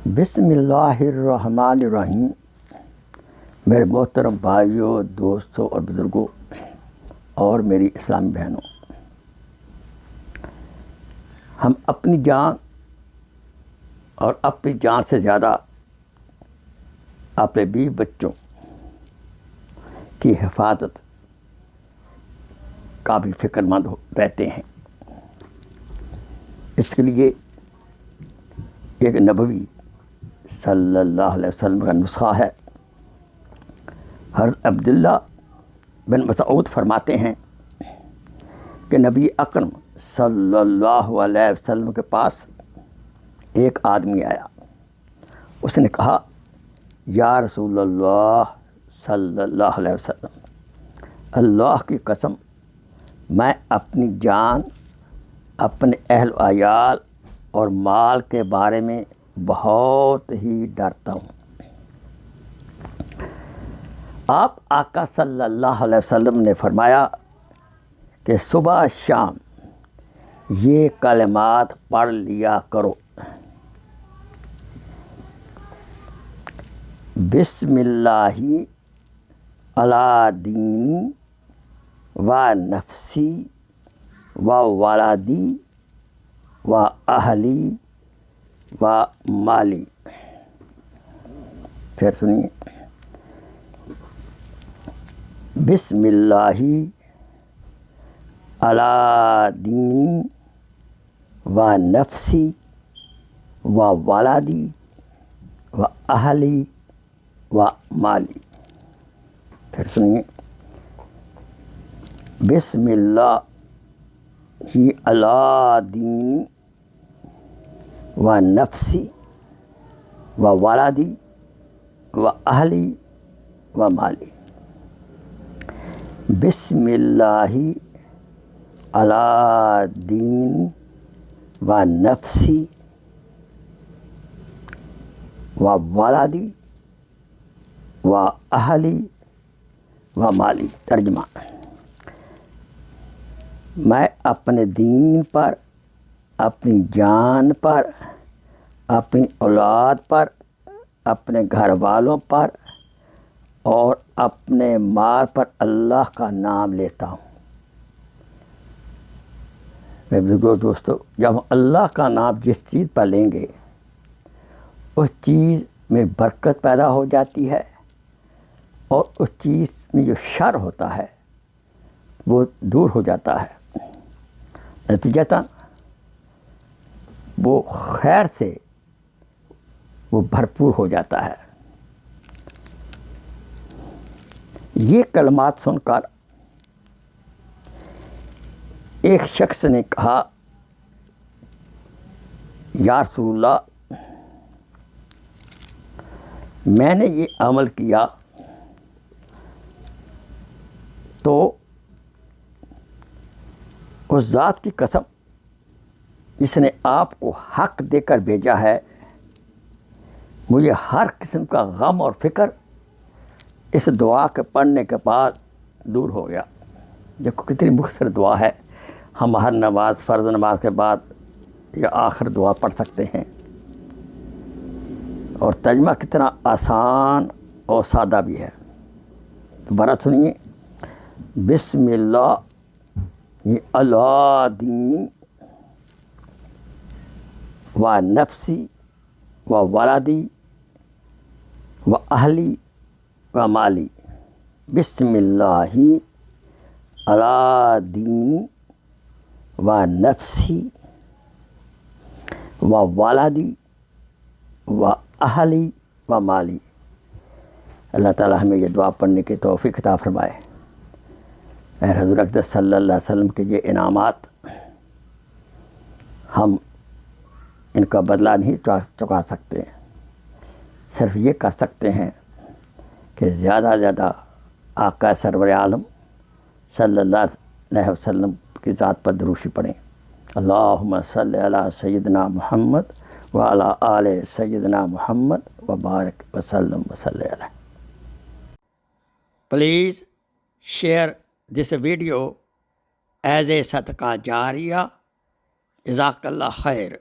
بسم اللہ الرحمن الرحیم۔ میرے محترم بھائیوں، دوستوں اور بزرگوں اور میری اسلامی بہنوں، ہم اپنی جان اور اپنی جان سے زیادہ اپنے بیوی بچوں کی حفاظت کا بھی فکر مند رہتے ہیں۔ اس کے لیے ایک نبوی صلی اللہ علیہ وسلم کا نسخہ ہے۔ حضرت عبداللہ بن مسعود فرماتے ہیں کہ نبی اکرم صلی اللہ علیہ وسلم کے پاس ایک آدمی آیا۔ اس نے کہا، یا رسول اللہ صلی اللہ علیہ وسلم، اللہ کی قسم، میں اپنی جان، اپنے اہل و عیال اور مال کے بارے میں بہت ہی ڈرتا ہوں۔ آپ آقا صلی اللہ علیہ وسلم نے فرمایا کہ صبح شام یہ کلمات پڑھ لیا کرو: بسم اللہ علی دینی و نفسی و ولدی و اہلی و مالی۔ پھر سنیے: بسم اللہ علی دینی و نفسی و ولدی و اہلی و مالی۔ پھر سنیے: بسم اللہ علی دینی و نفسی و ولدی و اہلی و مالی۔ بسم اللہ علی دینی و نفسی و ولدی و اہلی و مالی۔ ترجمہ: میں اپنے دین پر، اپنی جان پر، اپنی اولاد پر، اپنے گھر والوں پر اور اپنے مال پر اللہ کا نام لیتا ہوں۔ میرے بزرگوں، دوستو، جب ہم اللہ کا نام جس چیز پر لیں گے اس چیز میں برکت پیدا ہو جاتی ہے، اور اس چیز میں جو شر ہوتا ہے وہ دور ہو جاتا ہے۔ نتیجتاً وہ خیر سے وہ بھرپور ہو جاتا ہے۔ یہ کلمات سن کر ایک شخص نے کہا، یا رسول اللہ، میں نے یہ عمل کیا تو اس ذات کی قسم جس نے آپ کو حق دے کر بھیجا ہے، مجھے ہر قسم کا غم اور فکر اس دعا کے پڑھنے کے بعد دور ہو گیا۔ دیکھو کتنی مختصر دعا ہے۔ ہم ہر نماز، فرض نماز کے بعد یہ آخر دعا پڑھ سکتے ہیں، اور ترجمہ کتنا آسان اور سادہ بھی ہے۔ دوبارہ سنیے: بسم اللہ علی دینی و نفسی و ولدی و اہلی و مالی۔ بسم اللہ علی دینی و نفسی و ولدی و اہلی و مالی۔ اللہ تعالیٰ ہمیں یہ دعا پڑھنے کی توفیق عطا فرمائے۔ اے حضور اقدس صلی اللہ علیہ وسلم کے یہ انعامات ہم ان کا بدلہ نہیں چکا سکتے، صرف یہ کر سکتے ہیں کہ زیادہ سے زیادہ آقا سرور عالم صلی اللہ علیہ وسلم کی ذات پر دروشی پڑھیں۔ اللہم صلی علی سیدنا محمد وعلی آل سیدنا محمد وبارک وسلم وصلی علیہ۔ Please share this video as a صدقہ جاریہ۔ جزاک اللہ خیر۔